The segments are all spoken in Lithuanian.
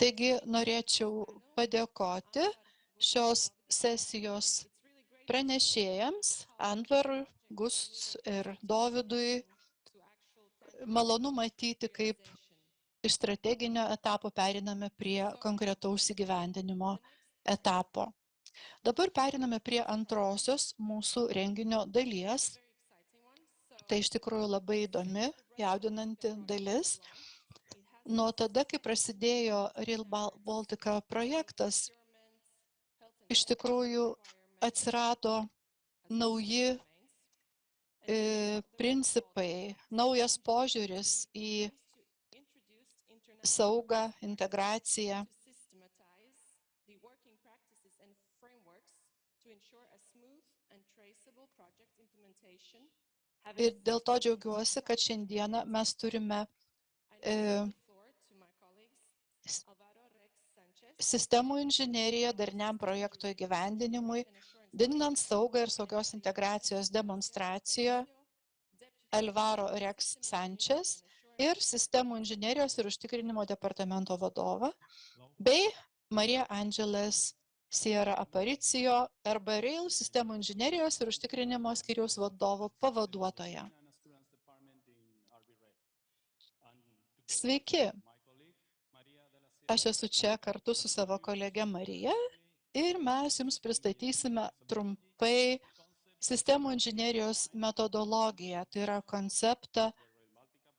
Taigi norėčiau padėkoti šios sesijos pranešėjams, Antverui, Gusts ir Dovydui. Malonu matyti, kaip iš strateginio etapo periname prie konkretaus įgyvendinimo etapo. Dabar periname prie antrosios mūsų renginio dalies. Tai iš tikrųjų labai įdomi, jaudinanti dalis. Nuo tada, kai prasidėjo Rail Baltica projektas, iš tikrųjų atsirado nauji principai, naujas požiūris į saugą, integraciją. Ir dėl to džiaugiuosi, kad šiandieną mes turime sistemų inžineriją darniam projekto įgyvendinimui, didinant saugą ir saugios integracijos demonstraciją, Alvaro Rex Sanchez ir sistemų inžinerijos ir užtikrinimo departamento vadovą, bei Marija Angeles Sierra Aparicio, RB Rail sistemų inžinerijos ir užtikrinimo skyriaus vadovo pavaduotoja. Sveiki! Aš esu čia kartu su savo kolege Marija ir mes jums pristatysime trumpai sistemų inžinerijos metodologiją. Tai yra konceptą,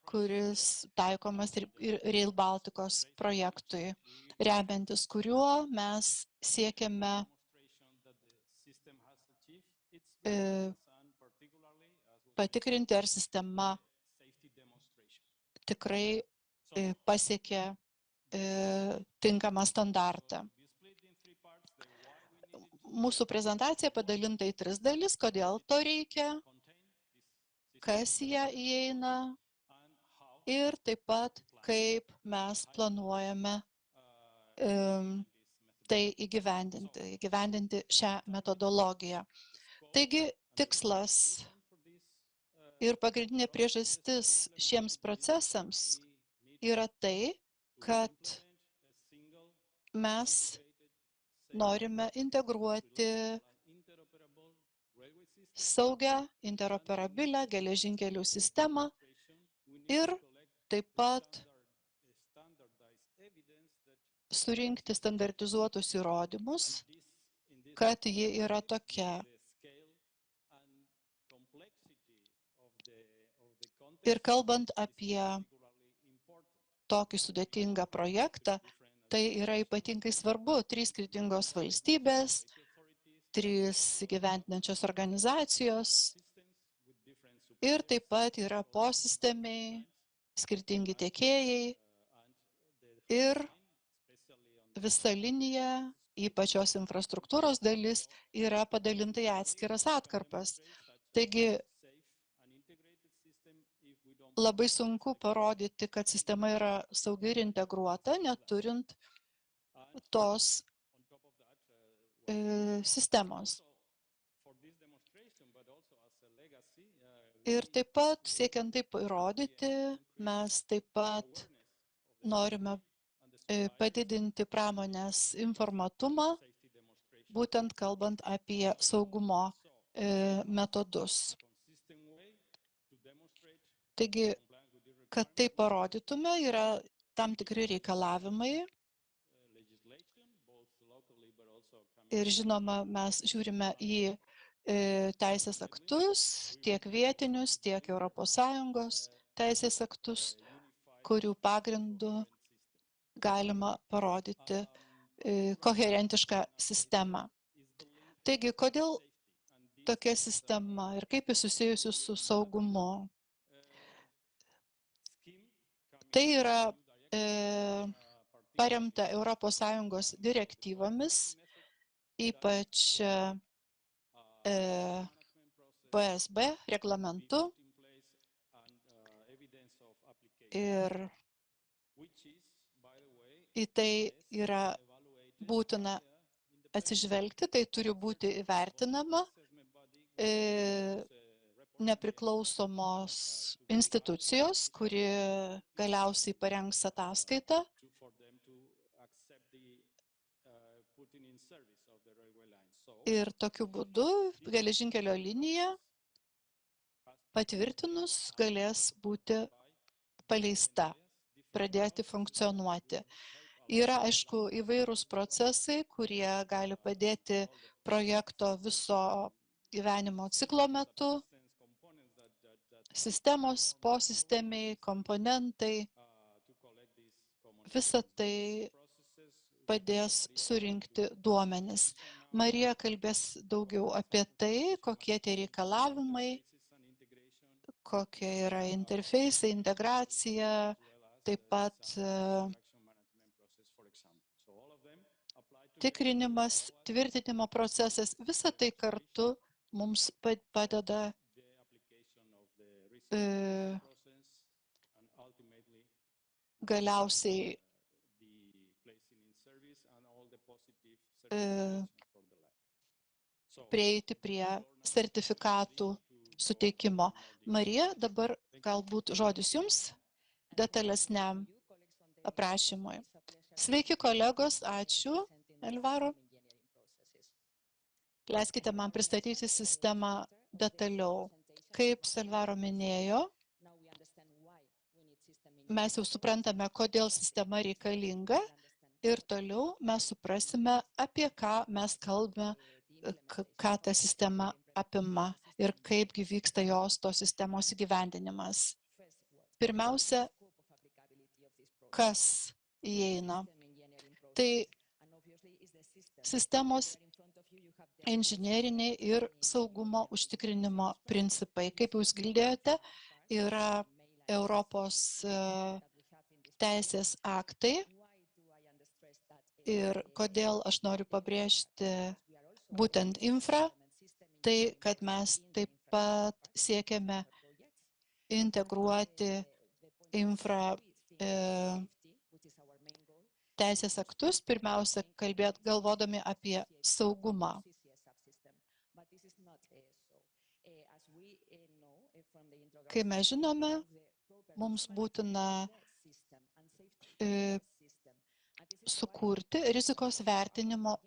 kuris taikomas ir Rail Balticos projektui, remiantis kuriuo mes siekiame patikrinti, ar sistema tikrai pasiekė tinkamą standartą. Mūsų prezentacija padalinta į 3 dalis, kodėl to reikia, kas į ją įeina ir taip pat, kaip mes planuojame tai įgyvendinti šią metodologiją. Taigi, tikslas ir pagrindinė priežastis šiems procesams yra tai, kad mes norime integruoti saugią, interoperabilią geležinkelių sistemą ir taip pat surinkti standartizuotus įrodymus, kad ji yra tokia. Ir kalbant apie tokį sudėtingą projektą, tai yra ypatingai svarbu. 3 skirtingos valstybės, 3 įgyvendinančios organizacijos ir taip pat yra posistemiai, skirtingi tiekėjai ir visa linija, ypač jos infrastruktūros dalis, yra padalinta į atskiras atkarpas. Taigi, labai sunku parodyti, kad sistema yra saugi ir integruota, neturint tos sistemos. Ir taip pat, siekiant taip įrodyti, mes taip pat norime padidinti pramonės informatumą, būtent kalbant apie saugumo metodus. Taigi, kad tai parodytume, yra tam tikri reikalavimai. Ir žinoma, mes žiūrime į teisės aktus, tiek vietinius, tiek ES teisės aktus, kurių pagrindų galima parodyti koherentišką sistemą. Taigi, kodėl tokia sistema ir kaip jis susijusi su saugumu? Tai yra paremta ES direktyvomis, ypač PSB reglamentu ir į tai yra būtina atsižvelgti, tai turi būti įvertinama nepriklausomos institucijos, kuri galiausiai parengs ataskaitą Ir tokiu būdu geležinkelio linija patvirtinus galės būti paleista, pradėti funkcionuoti. Yra, aišku, įvairūs procesai, kurie gali padėti projekto viso gyvenimo ciklo metu, sistemos, posistemiai, komponentai, visa tai padės surinkti duomenis. Marija kalbės daugiau apie tai, kokie tie reikalavimai, kokie yra interfeisai, integracija, taip pat tikrinimas, tvirtinimo procesas, visa tai kartu mums padeda galiausiai prieiti prie sertifikatų suteikimo. Marija, dabar galbūt žodis jums detalesniam aprašymui. Sveiki, kolegos, ačiū, Elvaro. Leiskite man pristatyti sistemą detaliau. Kaip Elvaro minėjo, mes jau suprantame, kodėl sistema reikalinga ir toliau mes suprasime, apie ką mes kalbame, ką ta sistema apima ir kaipgi vyksta jos tos sistemos įgyvendinimas. Pirmiausia, kas įeina? Tai sistemos inžineriniai ir saugumo užtikrinimo principai. Kaip jūs girdėjote, yra Europos teisės aktai ir kodėl aš noriu pabrėžti būtent infra, tai kad mes taip pat siekiame integruoti infra teisės aktus, pirmiausia, galvodami apie saugumą. Kai mes žinome, mums būtina sukurti rizikos vertinimo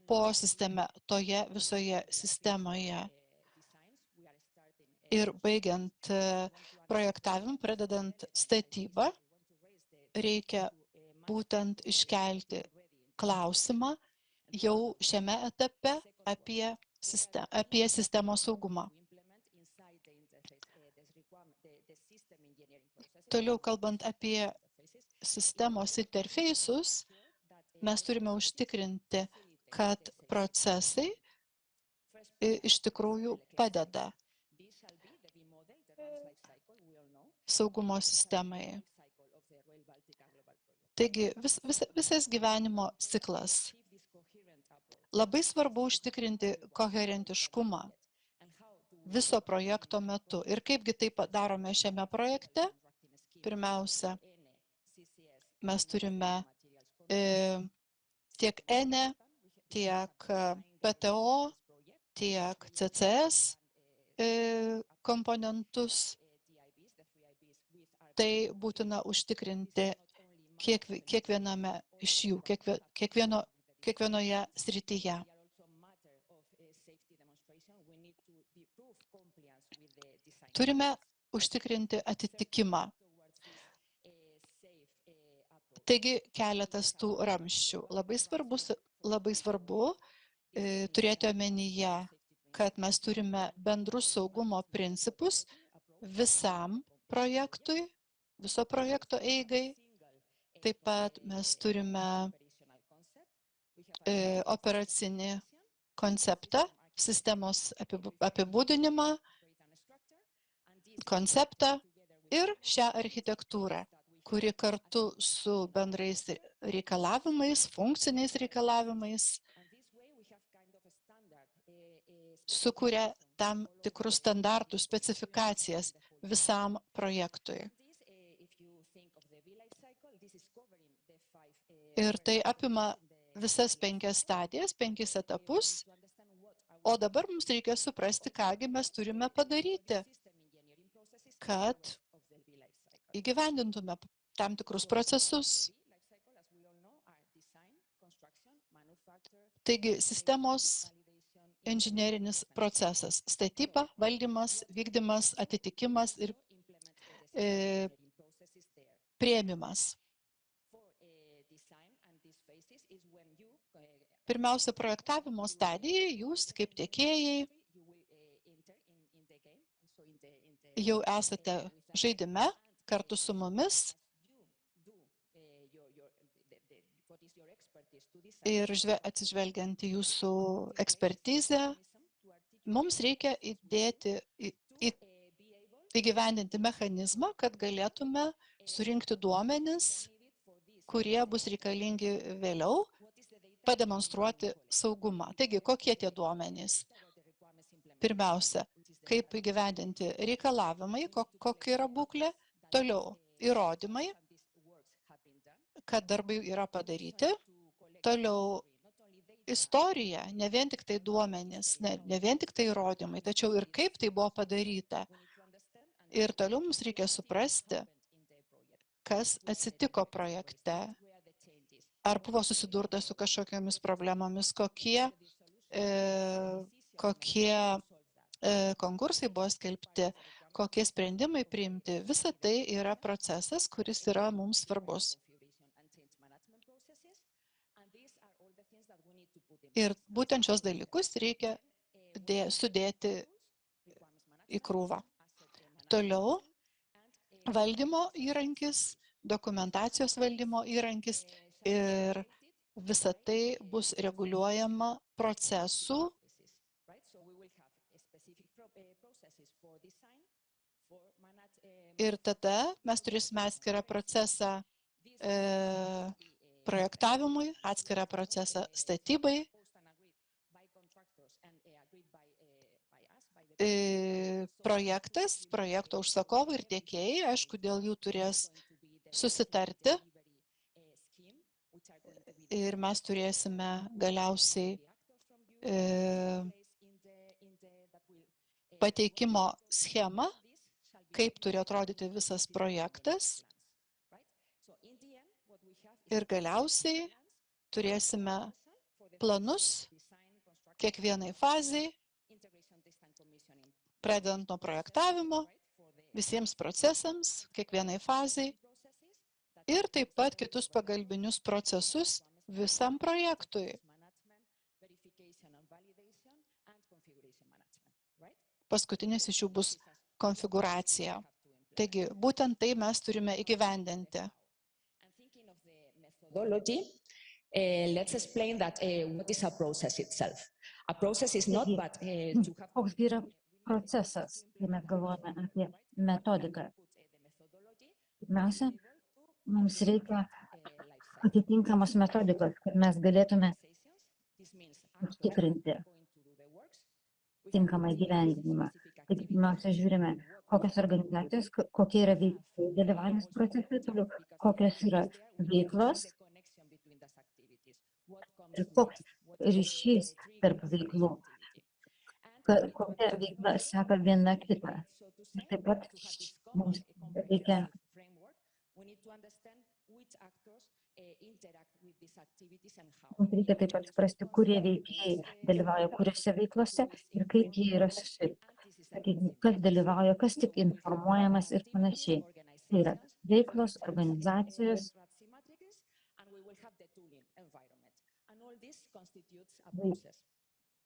posistemę toje visoje sistemoje. Ir baigiant projektavimą, pradedant statybą, reikia būtent iškelti klausimą jau šiame etape apie sistemos saugumą. Toliau kalbant apie sistemos interfeisus, mes turime užtikrinti, kad procesai iš tikrųjų padeda saugumo sistemai. Taigi visas gyvenimo ciklas. Labai svarbu užtikrinti koherentiškumą viso projekto metu. Ir kaipgi tai darome šiame projekte? Pirmiausia, mes turime tiek ENE, tiek PTO, tiek CCS komponentus. Tai būtina užtikrinti kiekviename iš jų, kiekvienoje srityje. Turime užtikrinti atitikimą. Taigi keletas tų ramsčių. Labai svarbu turėti omenyje, kad mes turime bendrus saugumo principus visam projektui, viso projekto eigai. Taip pat mes turime operacinį konceptą, sistemos apibūdinimą, konceptą ir šią architektūrą, kuri kartu su bendrais reikalavimais, funkciniais reikalavimais sukuria tam tikrus standartus, specifikacijas visam projektui. Ir tai apima visas 5 stadijas, 5 etapus, o dabar mums reikia suprasti, kągi mes turime padaryti, kad įgyvendintume tam tikrus procesus. Taigi, sistemos inžinerinis procesas – statyba, valdymas, vykdymas, atitikimas ir priėmimas. Pirmiausia, projektavimo stadijai jūs kaip tiekėjai jau esate žaidime kartu su mumis ir atsižvelgiant į jūsų ekspertizę, mums reikia įgyvendinti mechanizmą, kad galėtume surinkti duomenis, kurie bus reikalingi vėliau, pademonstruoti saugumą. Taigi, kokie tie duomenys? Pirmiausia, kaip įgyvendinti reikalavimai, kokia yra būklė, toliau įrodymai, kad darbai yra padaryti, toliau istorija, ne vien tik tai duomenys, ne vien tik tai įrodymai, tačiau ir kaip tai buvo padaryta. Ir toliau mums reikia suprasti, kas atsitiko projekte. Ar buvo susidurta su kažkokiamis problemomis, kokie konkursai buvo skelbti, kokie sprendimai priimti. Visa tai yra procesas, kuris yra mums svarbus. Ir būtent šios dalykus reikia sudėti į krūvą. Toliau valdymo įrankis, dokumentacijos valdymo įrankis ir visa tai bus reguliuojama procesų. Ir tada mes turėsime atskirą procesą projektavimui, atskirą procesą statybai. Projekto užsakovai ir tiekėjai, aišku, dėl jų turės susitarti. Ir mes turėsime galiausiai pateikimo schemą, kaip turi atrodyti visas projektas. Ir galiausiai turėsime planus kiekvienai fazai, pradedant nuo projektavimo, visiems procesams, kiekvienai fazai ir taip pat kitus pagalbinius procesus visam projektui. Paskutinis iš jų bus konfiguracija. Taigi, būtent tai mes turime įgyvendinti. Let's explain that what is a process itself. A process is not but koks yra procesas, kai mes galvojame apie metodiką. Pirmiausia, mums reikia atitinkamos metodikos, kad mes galėtume užtikrinti tinkamą įgyvendinimą. Taigi, pirmiausia, žiūrime, kokios organizacijos, kokie yra veiksmai dalyvavimas procese, toliau, kokios yra veiklos ir koks ryšys tarp veiklų, kokia veikla seka viena kitą. Ir taip pat mums reikia taip pat suprasti, kurie veikėjai dalyvauja kuriuose veiklose ir kaip jie yra susijęs. Kas dalyvauja, kas tik informuojamas ir panašiai. Tai yra veiklos, organizacijos,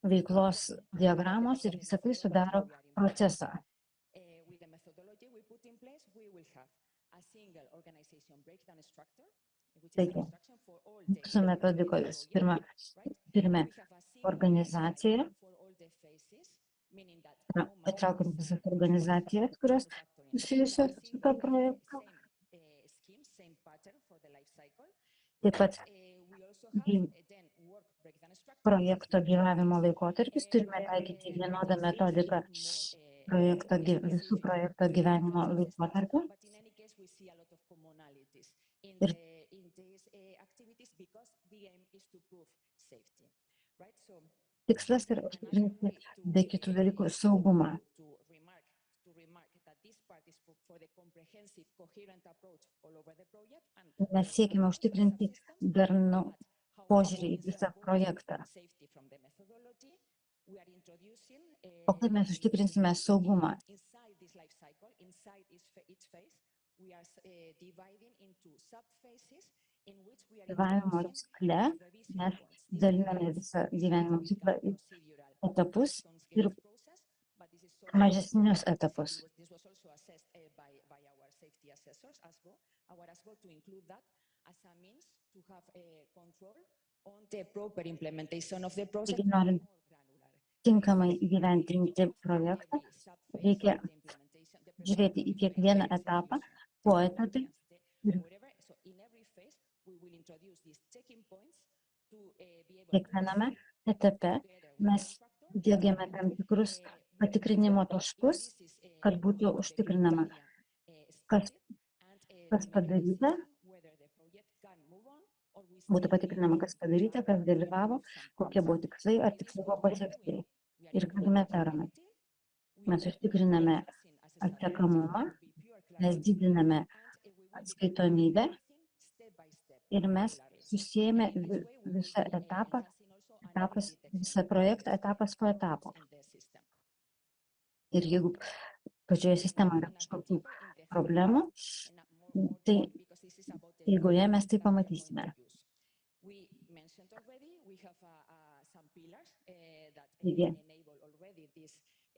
veiklos diagramos ir visą tai sudaro procesą. Taigi, mūsų metodikos pirme organizaciją, patraukiant visas organizacijas, kurios susijusios su to projektu. Taip pat projekto gyvavimo laikotarpis, turime taikyti vienodą metodiką visų projekto gyvenimo laikotarpiu. Ir tikslas yra užtikrinti be kitų dalykų saugumą. Mes siekime užtikrinti darnų požiūrį į visą projektą. O kaip mes užtikrinsime saugumą? Gyvenimo cikle mes daliname visą gyvenimo ciklą į etapus ir mažesnius etapus. Taigi, norint tinkamai įgyvendinti projektą, reikia žiūrėti į kiekvieną etapą, po etapai ir kiekviename etape mes diegiame tam tikrus patikrinimo taškus, kad būtų užtikrinama, kas padaryta, būtų patikrinama, kas padaryta, kas dalyvavo, kokie buvo tikslai, ar tikslai buvo pasiekti. Ir ką mes darome? Mes užtikriname atsekamumą, mes didiname atskaitomybę ir mes susijame visą visą projektą etapas po etapo. Ir jeigu pačioje sistemoje yra kažkokių problemų, tai eigoje mes tai pamatysime. Taigi,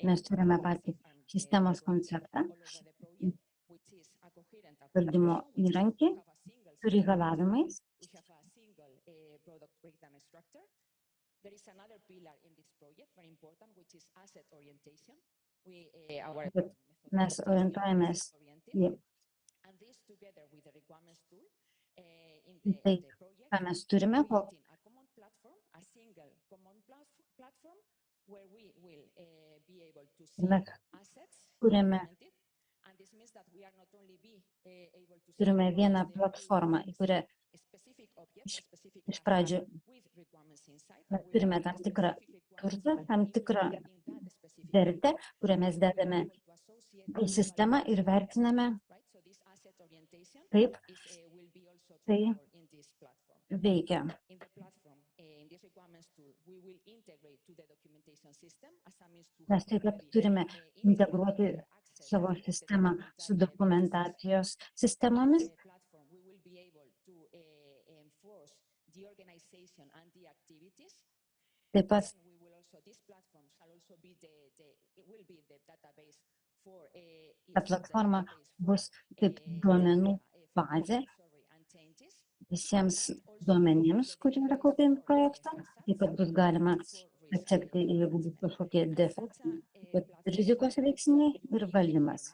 mes turime patį sistemos konceptą, valdymo įrankį su reikalavimais. Mes orientuojamės į tai, ką mes turime, mes turime vieną platformą, į kurią iš pradžių mes turime tam tikrą turtą, tam tikrą vertę, kurią mes dedame į sistemą ir vertiname, kaip tai veikia. Mes taip pat turime integruoti savo sistemą su dokumentacijos sistemomis. Taip pat ta platforma bus kaip duomenų bazė visiems duomenims, kurie yra kaupiami projektą. Taip pat bus galima atsekti, jeigu bus kažkokie defektai, rizikos veiksniai ir valdymas.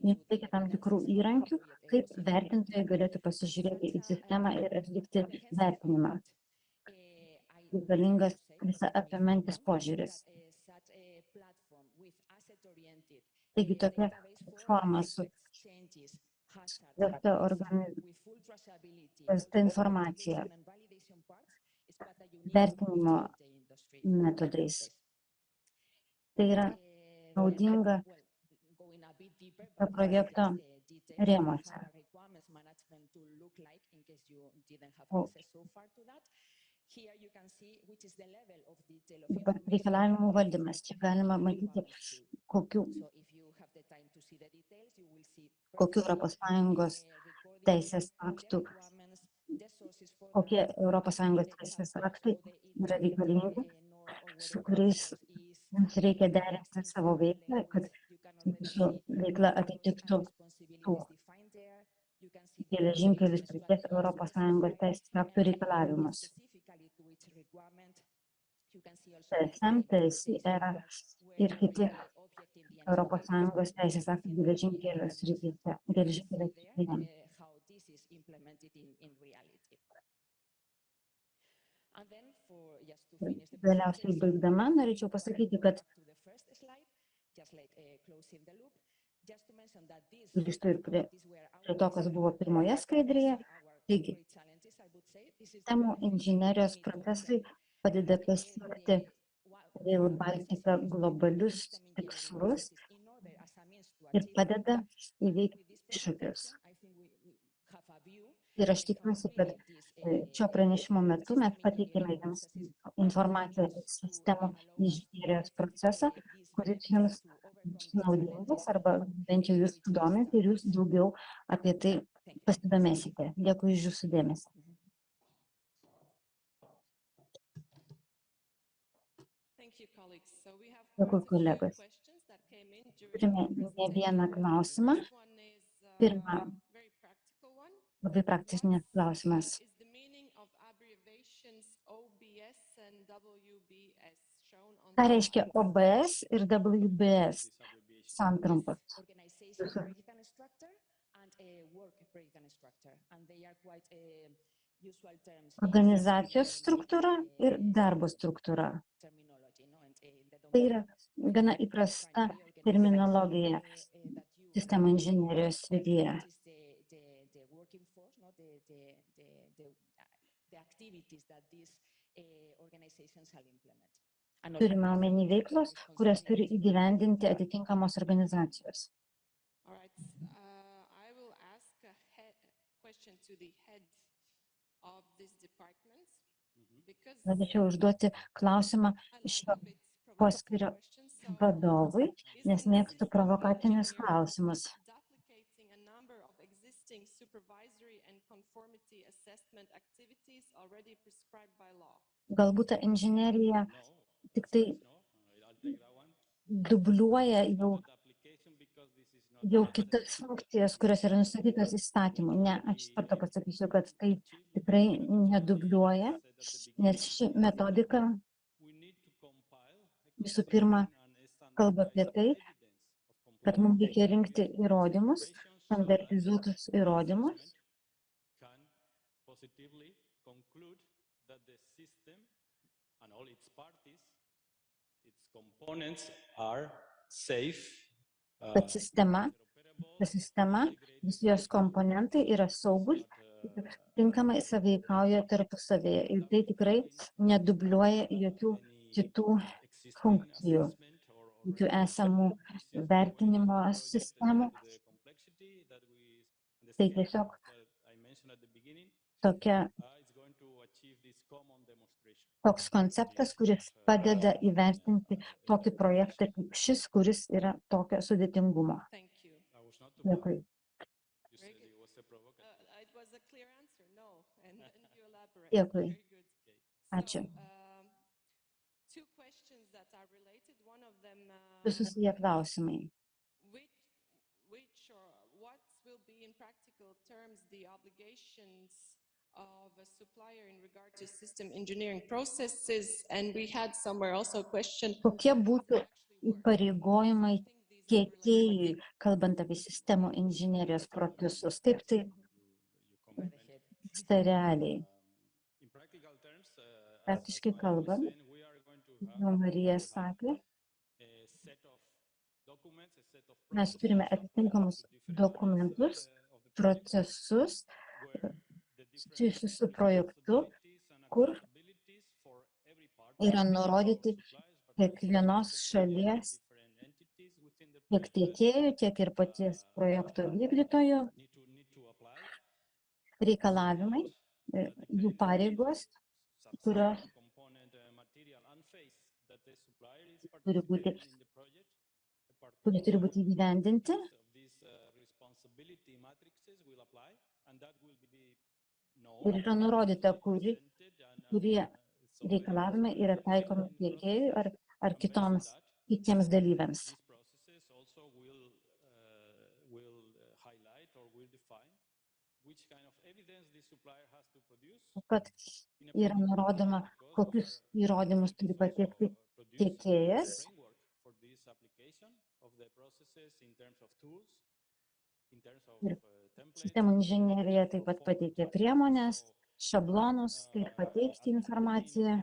Reikia tam tikrų įrankių, kaip vertintojai galėtų pasižiūrėti į sistemą ir atlikti vertinimą. Reikalingas visą apimantis požiūris. Taigi tokia forma su ta informacija, vertinimo metodais. Tai yra naudinga projekto rėmuose. Reikalavimų valdymas. Čia galima matyti, kokių ES teisės aktų, kokie ES teisės aktai yra reikalingi, su kuriais mums reikia derinti savo veiklą, kad mūsų veikla atitiktų tų geležinkelių srities ES teisės aktų reikalavimus. TSM, TSI ir kiti ES teisės aktų geležinkelio srityse. Galiausiai baigdama, norėčiau pasakyti, kad grįžtu ir prie to, kas buvo pirmoje skaidrėje. Taigi, sistemų inžinerijos procesai padeda pasiekti Rail Baltica globalius tikslus ir padeda įveikti iššūkius. Ir aš tikiuosi, kad šio pranešimo metu mes pateikėme jums informaciją apie sistemų inžinierijos procesą, kuris jums bus naudingas arba bent jau jūs sudomins ir jūs daugiau apie tai pasidomėsite. Dėkui už jūsų dėmesį. Dėkui, kolegos. Turime ne vieną klausimą. Pirma, labai praktinis klausimas. Ką reiškia OBS ir WBS santrumpos? Organizacijos struktūra ir darbo struktūra. Tai yra gana įprasta terminologija sistemų inžinierijos srityje. Turime omeny veiklos, kurias turi įgyvendinti atitinkamos organizacijos. Norėčiau užduoti klausimą šio poskyrio vadovui, nes mėgstu provokacinius klausimus. Galbūt ta inžinerija tik tai dubliuoja jau kitas funkcijas, kurios yra nustatytos įstatymų. Ne, aš iš karto pasakysiu, kad tai tikrai nedubliuoja, nes ši metodika visų pirma kalba apie tai, kad mums reikia rinkti įrodymus, standartizuotus įrodymus, kad ta sistema, visi jos komponentai yra saugus ir tinkamai sąveikauja tarpusavėje. Ir tai tikrai nedubliuoja jokių kitų funkcijų, jokių esamų vertinimo sistemų. Tai tiesiog toks konceptas, kuris padeda įvertinti tokį projektą kaip šis, kuris yra tokio sudėtingumo. Dėkui. Dėkui. Ačiū. Du susiję klausimai. Of a supplier in regard to system engineering processes, and we had somewhere also a question. Kokie būtų įpareigojimai tiekėjui, kalbant apie sistemų inžinerijos procesus? Kaip tai vyksta realiai? Praktiškai kalbant, jau Marija sakė, mes turime atitinkamus dokumentus, procesus, susijusius su projektu, kur yra nurodyti kiekvienos šalies tiek tiekėjų, tiek ir paties projekto vykdytojų reikalavimai, jų pareigos, kurios turi būti įgyvendinti. Ir yra nurodyta, kurie reikalavimai yra taikomi tiekėjui ar kitiems dalyviams. Taip pat yra nurodoma, kokius įrodymus turi pateikti tiekėjas. Ir sistemų inžinerija taip pat pateikė priemonės, šablonus, kaip pateikti informaciją.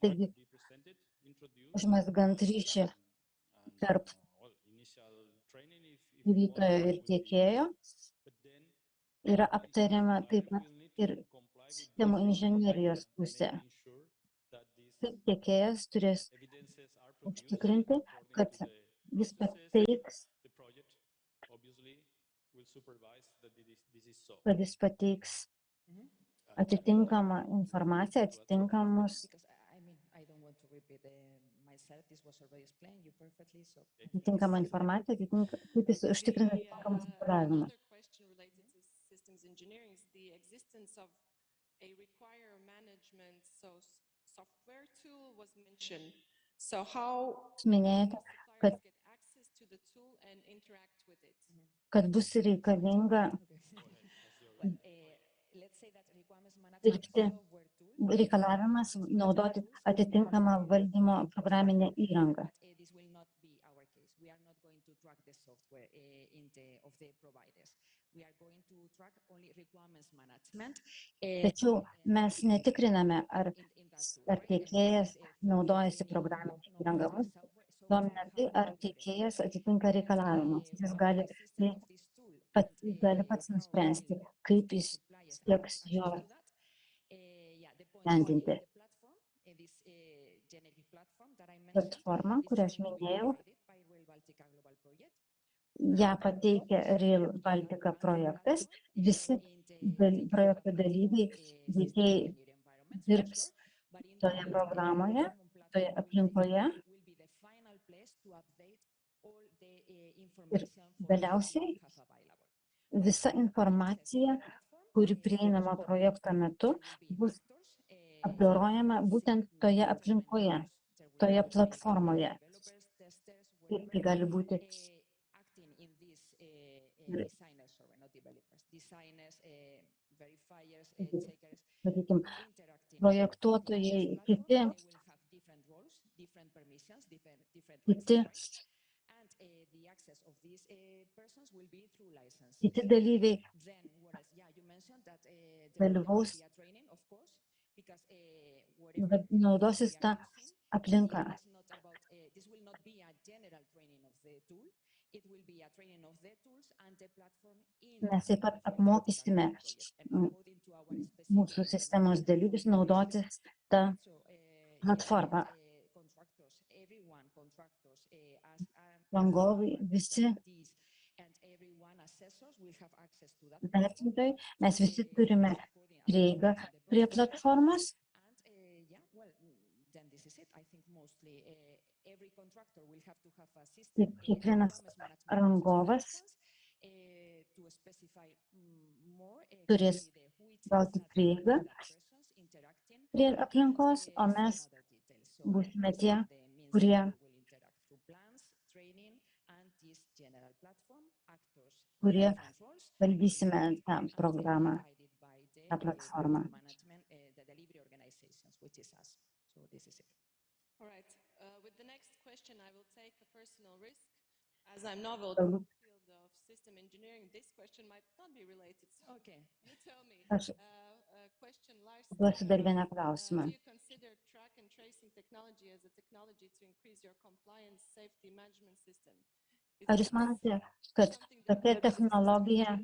Taigi, užmezgant ryšį tarp vykdytojo ir tiekėjo, yra aptariama taip pat ir sistemų inžinerijos pusė. Kaip tiekėjas turės užtikrinti, kad jis pateiks kad jis pateiks atitinkamą informaciją, atitinkamus Because I don't want to repeat myself. This was already explained you perfectly. So atitinkamą informaciją, kaip jis užtikrina atitinkamą reguliavimą. Another question related to systems engineering is the existence of a require management software tool was mentioned. So how Jūs minėjote, kad, suppliers get access to the tool and interact with it? kad bus reikalinga well, let's say that requirements management dirbti software tool. reikalavimas naudoti atitinkamą valdymo programinę įrangą. But this will not be our case. We are not going to track the software of the providers. We are going to track only requirements management. Tačiau mes netikriname, ar tiekėjas naudojasi programinę įrangą. Mus domina tai, ar tiekėjas atitinka reikalavimus. Jis gali pats nuspręsti, kaip jis sieks jo įgyvendinti. Platforma, kurią aš minėjau, ją pateikia Rail Baltica projektas. Visi projekto dalyviai, veikėjai dirbs toje programoje, toje aplinkoje. Ir galiausiai visa informacija, kuri prieinama projekto metu, bus apdorojama būtent toje aplinkoje, toje platformoje. Ir tai gali būti sakykime, projektuotojai, kiti dalyviai dalyvaus, naudosis tą aplinką. Mes taip pat apmokysime mūsų sistemos dalyvius naudotis tą platformą. Rangovai, visi vertintojai, mes visi turime prieigą prie platformos. Kiekvienas rangovas turės gauti prieigą prie aplinkos, o mes būsime tie, kurie valdysime tą programą, tą platformą. All right. With the next question, I will take a personal risk. As I'm novel to the field of system engineering, this question might not be related. So Okay. you tell me. Aš Question, Lars. duosiu dar vieną klausimą. Do you consider track and tracing technology as a technology to increase your compliance safety management system? Ar jūs manote, kad tokia technologija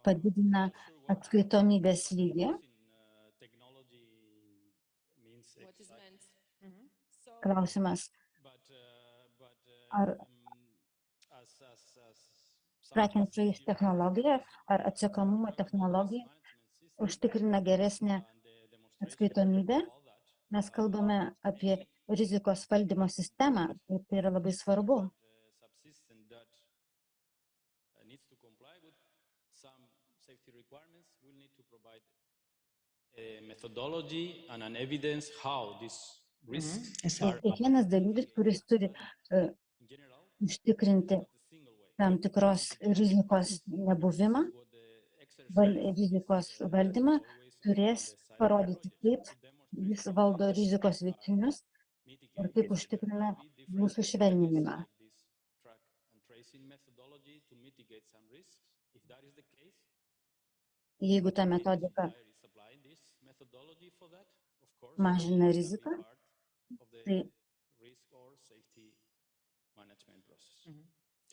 padidina atskaitomybės lygį? Klausimas, ar track and trace technologija, ar atsekamumo technologija užtikrina geresnę atskaitomybę? Mes kalbame apie rizikos valdymo sistemą, ir tai yra labai svarbu. Kiekvienas dalyvis, kuris turi užtikrinti tam tikros rizikos nebuvimą, rizikos valdymą, turės parodyti, kaip jis valdo rizikos veiksnius ir kaip užtikrina jų sušvelninimą. Jeigu ta metodika mažina riziką,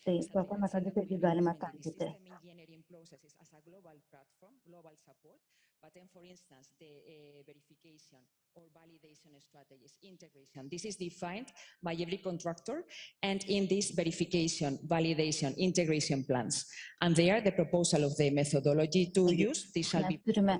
tai tokią metodiką galima taikyti. But then, for instance, the verification or validation strategies, integration, this is defined by every contractor, and in this verification, validation, integration plans. And there, the proposal of the methodology to use, this shall be Mes turime by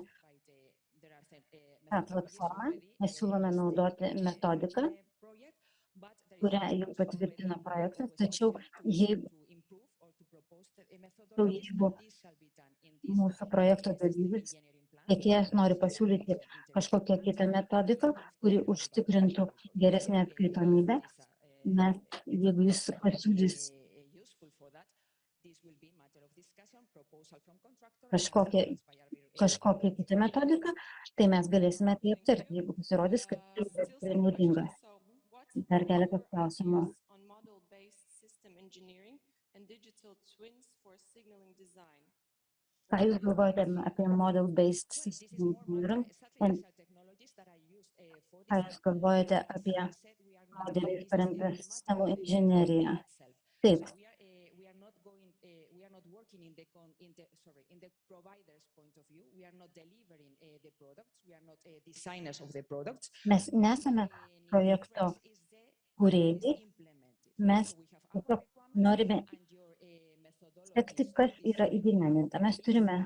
there are tą methodologies platformą, already, mes siūlome listed naudoti in metodiką, the project, but there is kurią one jau which patvirtino already projektas, was tačiau possible jeigu to improve or to propose the methodologies, jeigu and this shall be done in this mūsų projekto system dalyvis, engineering plan. tiekėjas nori pasiūlyti kažkokią kitą metodiką, kuri užtikrintų geresnę atskaitomybę, mes, jeigu jis pasiūlys kažkokią kitą metodiką, tai mes galėsime tai aptarti, jeigu pasirodys, kad tai yra tikrai naudinga. Dar keletas klausimų. On model-based system engineering and digital twins for signaling design. Ką jūs galvojate apie model-based system engineering? Ką jūs galvojate apie modeliais paremtą sistemų inžineriją? Taip, We are not working in the provider's point of view. We are not delivering the products. We are not designers of the products. mes nesame projekto kūrėjai, mes tiesiog norime sekti, kas yra įgyvendinta. Mes turime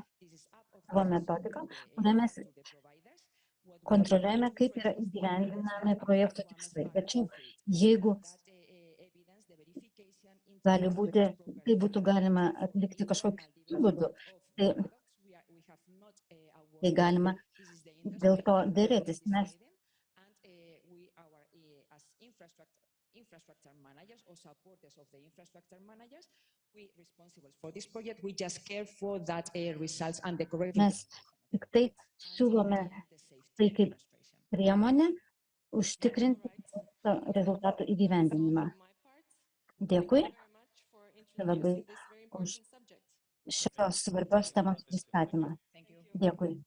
savo metodiką, kurią mes kontroliuojame, kaip yra įgyvendinami projekto tikslai. Tačiau jeigu gali būti, tai būtų galima atlikti kažkokiu būdu, tai galima dėl to dėrėtis. Mes infrastructure managers or supporters of the infrastructure managers, we responsible for this project, we just care for that results and the correct mes tik tai siūlome tai kaip priemonę užtikrinti rezultatų įgyvendinimą. Dėkui labai už šios svarbios temos pristatymą. Dėkui.